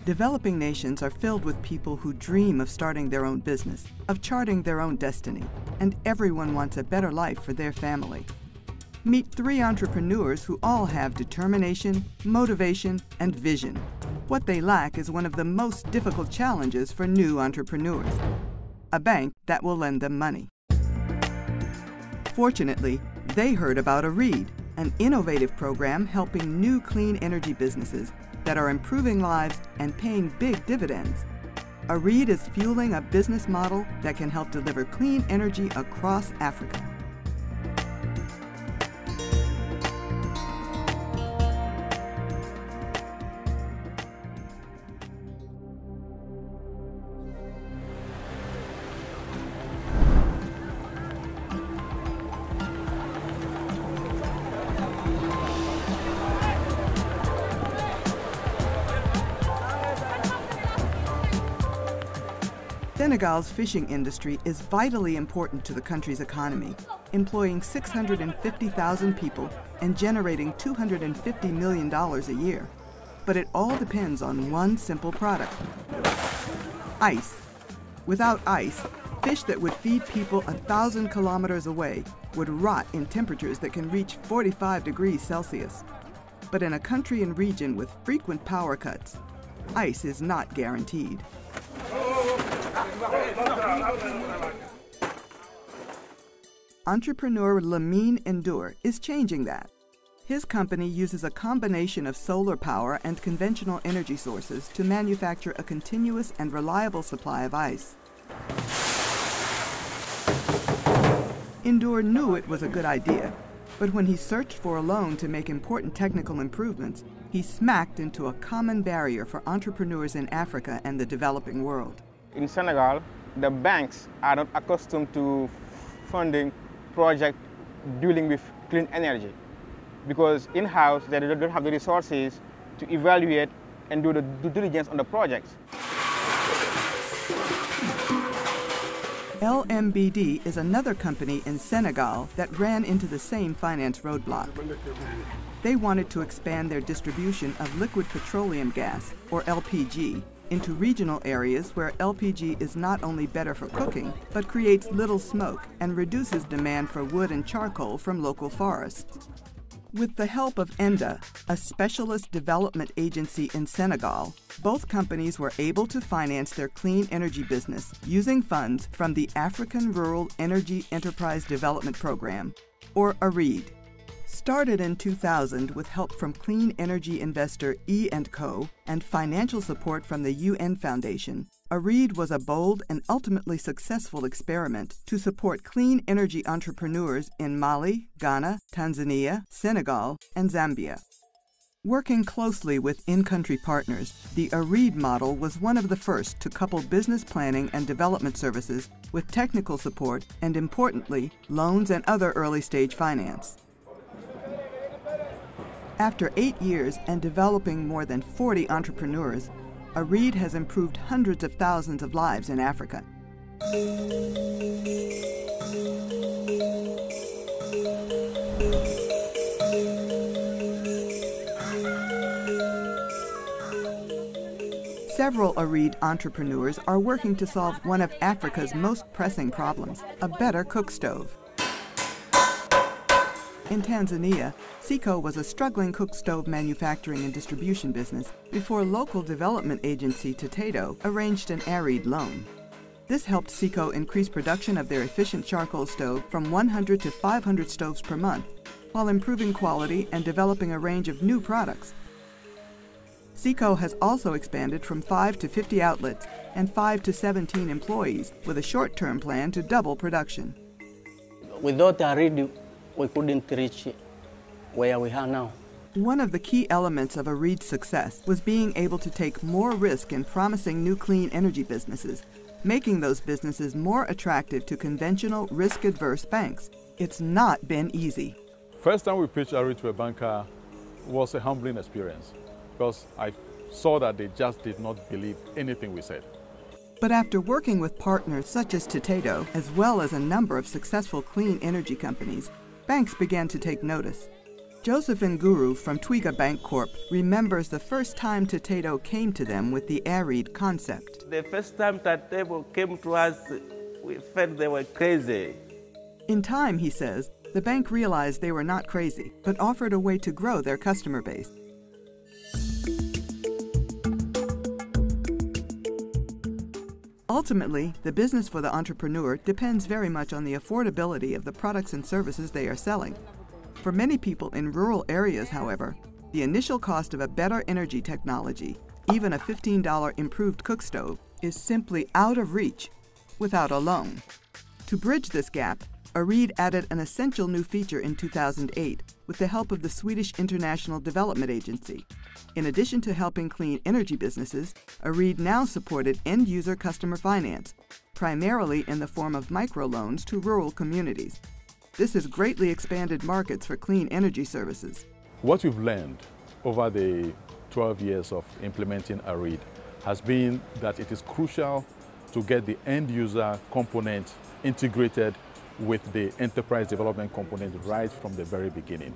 Developing nations are filled with people who dream of starting their own business, of charting their own destiny, and everyone wants a better life for their family. Meet 3 entrepreneurs who all have determination, motivation, and vision. What they lack is one of the most difficult challenges for new entrepreneurs: a bank that will lend them money. Fortunately, they heard about AREED, an innovative program helping new clean energy businesses that are improving lives and paying big dividends. AREED is fueling a business model that can help deliver clean energy across Africa. Senegal's fishing industry is vitally important to the country's economy, employing 650,000 people and generating $250 million a year. But it all depends on one simple product: ice. Without ice, fish that would feed people 1,000 kilometers away would rot in temperatures that can reach 45 degrees Celsius. But in a country and region with frequent power cuts, ice is not guaranteed. Entrepreneur Lamine Ndour is changing that. His company uses a combination of solar power and conventional energy sources to manufacture a continuous and reliable supply of ice. Ndour knew it was a good idea, but when he searched for a loan to make important technical improvements, he smacked into a common barrier for entrepreneurs in Africa and the developing world. In Senegal, the banks are not accustomed to funding projects dealing with clean energy because in-house they don't have the resources to evaluate and do the due diligence on the projects. LMBD is another company in Senegal that ran into the same finance roadblock. They wanted to expand their distribution of liquid petroleum gas, or LPG, into regional areas where LPG is not only better for cooking, but creates little smoke and reduces demand for wood and charcoal from local forests. With the help of ENDA, a specialist development agency in Senegal, both companies were able to finance their clean energy business using funds from the African Rural Energy Enterprise Development Program, or AREED. Started in 2000 with help from clean energy investor E&Co and financial support from the UN Foundation, AREED was a bold and ultimately successful experiment to support clean energy entrepreneurs in Mali, Ghana, Tanzania, Senegal, and Zambia. Working closely with in-country partners, the AREED model was one of the first to couple business planning and development services with technical support and, importantly, loans and other early-stage finance. After 8 years and developing more than 40 entrepreneurs, AREED has improved hundreds of thousands of lives in Africa. Several AREED entrepreneurs are working to solve one of Africa's most pressing problems: a better cook stove. In Tanzania, Seco was a struggling cook stove manufacturing and distribution business before local development agency Tatedo arranged an AREED loan. This helped Seco increase production of their efficient charcoal stove from 100 to 500 stoves per month, while improving quality and developing a range of new products. Seco has also expanded from 5 to 50 outlets and 5 to 17 employees, with a short-term plan to double production. Without AREED, we couldn't reach where we are now. One of the key elements of AREED's success was being able to take more risk in promising new clean energy businesses, making those businesses more attractive to conventional, risk-adverse banks. It's not been easy. First time we pitched AREED to a banker was a humbling experience because I saw that they just did not believe anything we said. But after working with partners such as Tatedo, as well as a number of successful clean energy companies, banks began to take notice. Joseph Nguru from Twiga Bank Corp remembers the first time Tatedo came to them with the AREED concept. The first time Tatedo came to us, we felt they were crazy. In time, he says, the bank realized they were not crazy, but offered a way to grow their customer base. Ultimately, the business for the entrepreneur depends very much on the affordability of the products and services they are selling. For many people in rural areas, however, the initial cost of a better energy technology, even a $15 improved cook stove, is simply out of reach without a loan. To bridge this gap, AREED added an essential new feature in 2008 with the help of the Swedish International Development Agency. In addition to helping clean energy businesses, AREED now supported end-user customer finance, primarily in the form of microloans to rural communities. This has greatly expanded markets for clean energy services. What we've learned over the 12 years of implementing AREED has been that it is crucial to get the end-user component integrated with the enterprise development component right from the very beginning.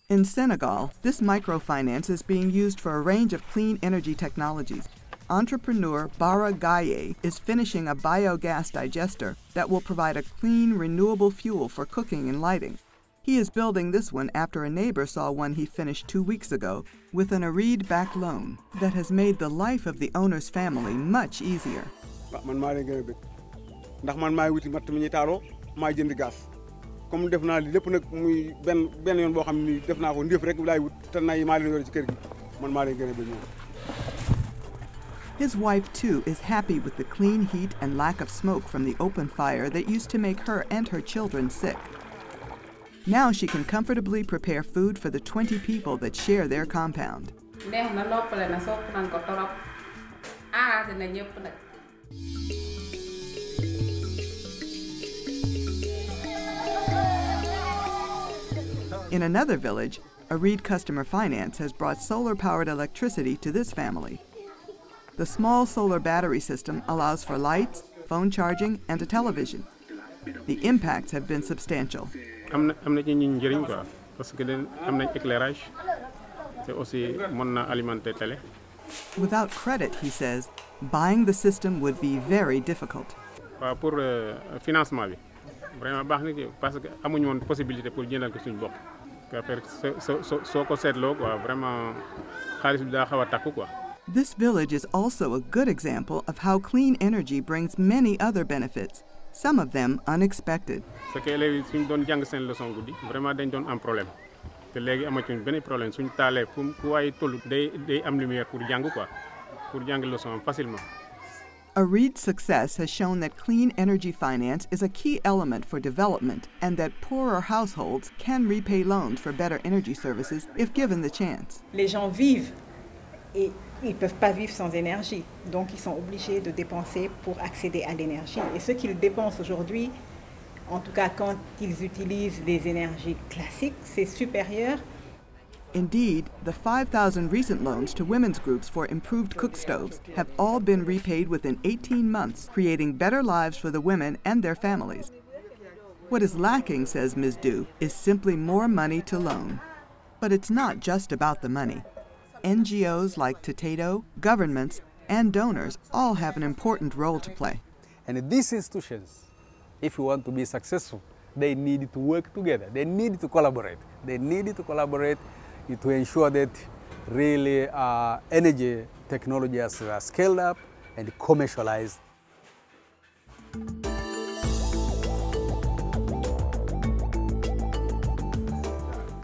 In Senegal, this microfinance is being used for a range of clean energy technologies. Entrepreneur Bara Gaye is finishing a biogas digester that will provide a clean, renewable fuel for cooking and lighting. He is building this one after a neighbor saw one he finished 2 weeks ago with an AREED-backed loan that has made the life of the owner's family much easier. Comme def naa li lépp nag muy benn yoon boo xam ni def naa ko ndéef rek laay wut te nay maa leen yor ci kër gi man maa leen gën a bëgg ñoom. His wife, too, is happy with the clean heat and lack of smoke from the open fire that used to make her and her children sick. Now she can comfortably prepare food for the 20 people that share their compound. In another village, AREED Customer Finance has brought solar-powered electricity to this family. The small solar battery system allows for lights, phone charging, and a television. The impacts have been substantial. Without credit, he says, buying the system would be very difficult. This village is also a good example of how clean energy brings many other benefits, some of them unexpected. AREED's success has shown that clean energy finance is a key element for development and that poorer households can repay loans for better energy services if given the chance. Les gens vivent et ils ne peuvent pas vivre sans énergie, donc ils sont obligés de dépenser pour accéder à l'énergie. Et ce qu'ils dépensent aujourd'hui, en tout cas quand ils utilisent les énergies classiques, c'est supérieur. Indeed, the 5,000 recent loans to women's groups for improved cook stoves have all been repaid within 18 months, creating better lives for the women and their families. What is lacking, says Ms. Du, is simply more money to loan. But it's not just about the money. NGOs like Tatedo, governments, and donors all have an important role to play. And these institutions, if we want to be successful, they need to work together. They need to collaborate. They need to collaborate to ensure that really energy technology is scaled up and commercialized.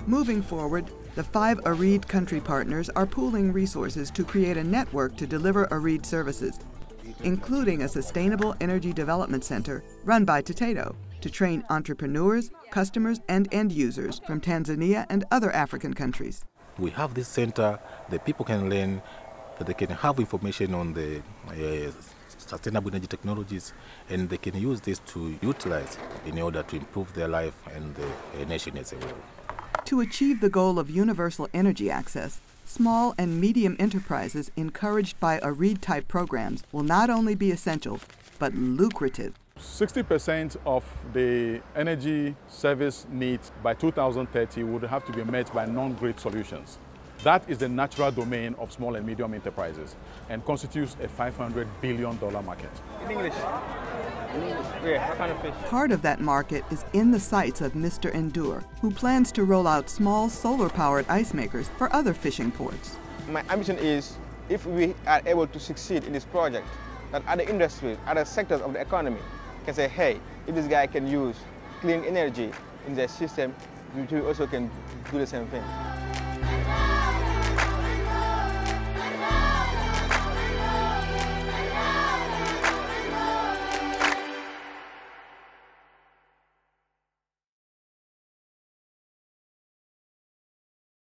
Moving forward, the 5 AREED country partners are pooling resources to create a network to deliver AREED services, including a sustainable energy development center run by Tatedo to train entrepreneurs, customers, and end users from Tanzania and other African countries. We have this center, the people can learn, they can have information on the sustainable energy technologies, and they can use this to utilize in order to improve their life and the nation as a whole. To achieve the goal of universal energy access, small and medium enterprises encouraged by AREED-type programs will not only be essential, but lucrative. 60% of the energy service needs by 2030 would have to be met by non-grid solutions. That is the natural domain of small and medium enterprises and constitutes a $500 billion market. In English. Yeah, what kind of fish? Part of that market is in the sights of Mr. Endure, who plans to roll out small solar-powered ice makers for other fishing ports. My ambition is, if we are able to succeed in this project, that other industries, other sectors of the economy can say, hey, if this guy can use clean energy in their system, we also can do the same thing.